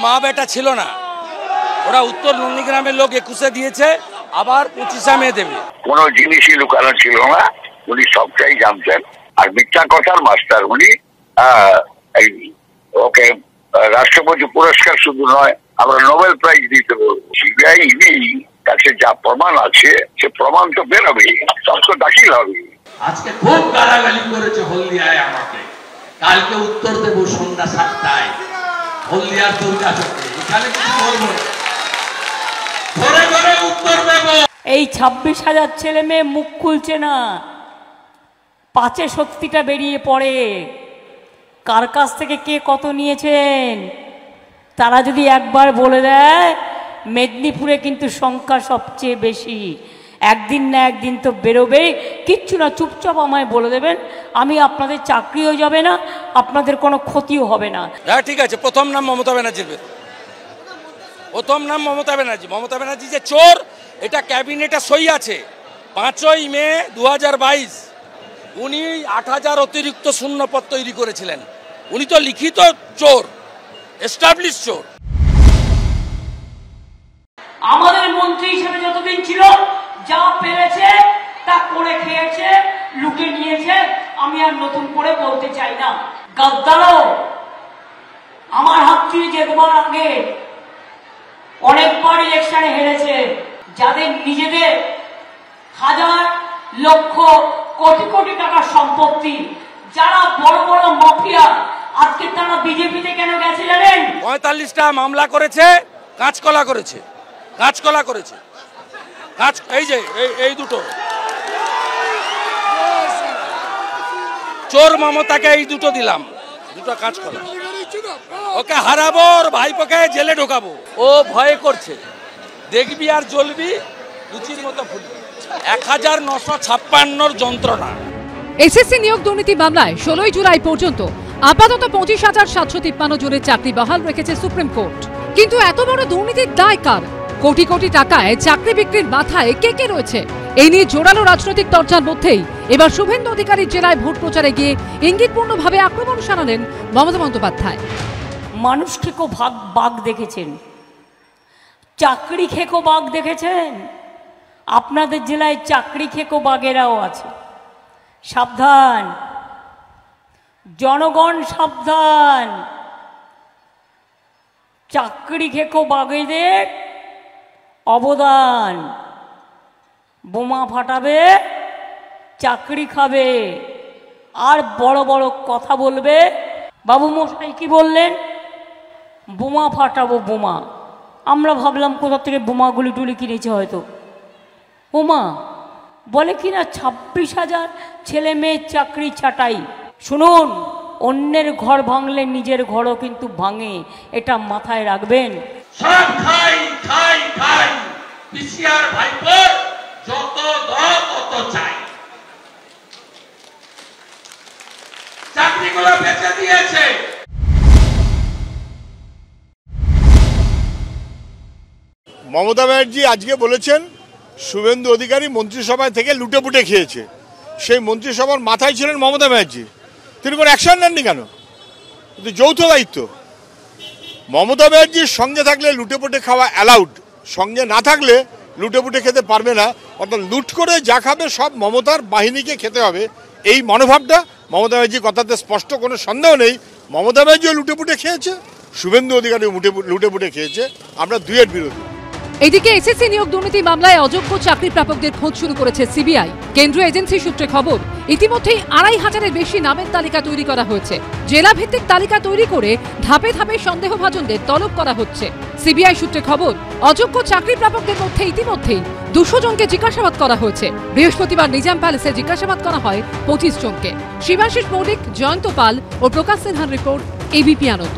মা বেটা ছিল না, ওরা উত্তর নন্দীগ্রামের লোক 21-এ দিয়েছে, আবার 25-এ মে দেবে। কোনো জিনিসই লুকানো ছিল না, উনি সবটাই জানতেন। আর মিথ্যা কথার মাস্টার উনি। ওকে রাষ্ট্রপতি পুরস্কার শুধু নয়, আমরা নোবেল প্রাইজ দিতে বলবো। সিবিআই কাছে যা প্রমাণ আছে সে প্রমাণ তো বেরোবে, সব তো দাখিল হবে। আজকে খুব গালাগালি করেছে হলদিয়ায় আমাকে, কালকে উত্তর দেবো সন্ধ্যা 7টায় হলদিয়ার দুর্গা চক্রে, এখানে কিছু বলবো ঘরে ঘরে উত্তর দেবো। এই 26,000 ছেলে মেয়ে মুখ খুলছে না, পাঁচে সত্যিটা বেরিয়ে পড়ে। কার কাছ থেকে কে কত নিয়েছেন তারা যদি একবার বলে দেয়, মেদিনীপুরে কিন্তু সংখ্যা সবচেয়ে বেশি। একদিন না একদিন তো বেরোবেই, কিচ্ছু না, চুপচাপ আমায় বলে দেবেন, আমি আপনাদের চাকরিও যাবে না, আপনাদের কোনো ক্ষতিও হবে না। হ্যাঁ ঠিক আছে, প্রথম নাম মমতা ব্যানার্জির, প্রথম নাম মমতা ব্যানার্জি। মমতা ব্যানার্জি যে চোর এটা ক্যাবিনেটে সই আছে। 5ই মে 2022 উনি 8,000 অতিরিক্ত শূন্যপদ তৈরি করেছিলেন। উনি তো লিখিত চোর, এস্টাবলিশ চোর। আমাদের মন্ত্রী হিসেবে যতদিন ছিল যা পেরেছে তা করে খেয়েছে, লুটে নিয়েছে। আমি আর নতুন করে বলতে চাই না। গাদ্দারও আমার হাত থেকে যেবার আগে অনেকবার ইলেকশনে হেরেছে, যাদের নিজেদের হাজার লক্ষ কোটি কোটি টাকার সম্পত্তি, যারা বড় বড় মাফিয়া, আজকে তারা বিজেপিতে কেন গেছে জানেন? 45টা মামলা করেছে, কাঁচকলা করেছে, কাঁচকলা করেছে। এই যে এই দুটো চোর, মমতাকে এই দুটো দিলাম, দুটো কাঁচকলা। ওকে হারাবো, ওর ভাইপোকে জেলে ঢোকাবো। ও ভয় করছে, দেখবি আর জ্বলবি, লুচির মতো ফুলবি। 1956 যন্ত্রণা। এসএসসি নিয়োগ দুর্নীতি মামলায় 16 জুলাই পর্যন্ত আপাতত 25,753 জনের চাকরি বহাল রেখেছে সুপ্রিম কোর্ট। কিন্তু এত বড় দুর্নীতির দায় কার? কোটি কোটি টাকায় চাকরি বিক্রির মাথায় কে কে রয়েছে? এই নিয়ে জোরালো রাজনৈতিক চর্চার মধ্যেই এবার শুভেন্দু অধিকারীর জেলায় ভোট প্রচারে গিয়ে ইঙ্গিতপূর্ণভাবে আক্রমণ শানালেন মমতা বন্দ্যোপাধ্যায়। মানুষ খেকো বাঘ দেখেছেন, চাকরি খেকো বাঘ দেখেছেন? আপনাদের জেলায় চাকরি খেকো বাঘেরাও আছে। সাবধান জনগণ, সাবধান। চাকরি খেকো বাঘেদের অবদান, বোমা ফাটাবে, চাকরি খাবে, আর বড় বড় কথা বলবে। বাবু মশাই কি বললেন? বোমা ফাটাবো, বোমা। আমরা ভাবলাম কোথা থেকে বোমাগুলি টুলি কিনেছে হয়তো। বোমা বলে কিনা 26,000 ছেলে মেয়ের চাকরি ছাঁটাই। শুনুন, অন্যের ঘর ভাঙলে নিজের ঘরও কিন্তু ভাঙে, এটা মাথায় রাখবেন। সব খাই খাই খাই, পিসিআর ভাইপোর যত দাও তত চাই। চাকরিগুলো বেঁচে দিয়েছে। মমতা ব্যানার্জি আজকে বলেছেন শুভেন্দু অধিকারী মন্ত্রিসভায় থেকে লুটেপুটে খেয়েছে। সেই মন্ত্রিসভার মাথায় ছিলেন মমতা ব্যানার্জি, তিনি কোনো অ্যাকশন নেননি কেন? কিন্তু যৌথ দায়িত্ব। মমতা ব্যানার্জির সঙ্গে থাকলে লুটেপুটে খাওয়া অ্যালাউড, সঙ্গে না থাকলে লুটেপুটে খেতে পারবে না। অর্থাৎ লুট করে যা খাবে সব মমতার বাহিনীকে খেতে হবে, এই মনোভাবটা মমতা ব্যানার্জির কথাতে স্পষ্ট, কোনো সন্দেহ নেই। মমতা ব্যানার্জিও লুটেপুটে খেয়েছে, শুভেন্দু অধিকারীও লুটেপুটে খেয়েছে। আমরা দুইয়ের বিরোধী। এদিকে এসএসসি নিয়োগ দুর্নীতি মামলায় অযোগ্য চাকরি প্রাপকদের খোঁজ শুরু করেছে সিবিআই। কেন্দ্রীয় এজেন্সি সূত্রে খবর, ইতিমধ্যেই 2,500-এর বেশি নামের তালিকা তৈরি করা হয়েছে। জেলা ভিত্তিক তালিকা তৈরি করে ধাপে ধাপে সন্দেহভাজনদের তলব করা হচ্ছে। সিবিআই সূত্রে খবর, অযোগ্য চাকরি প্রাপকদের মধ্যে ইতিমধ্যেই 200 জনকে জিজ্ঞাসাবাদ করা হয়েছে। বৃহস্পতিবার নিজাম প্যালেসে জিজ্ঞাসাবাদ করা হয় 25 জনকে। শিবাশিস মৌলিক, জয়ন্ত পাল ও প্রকাশ সিনহার রিপোর্ট, এবিপি আনন্দ।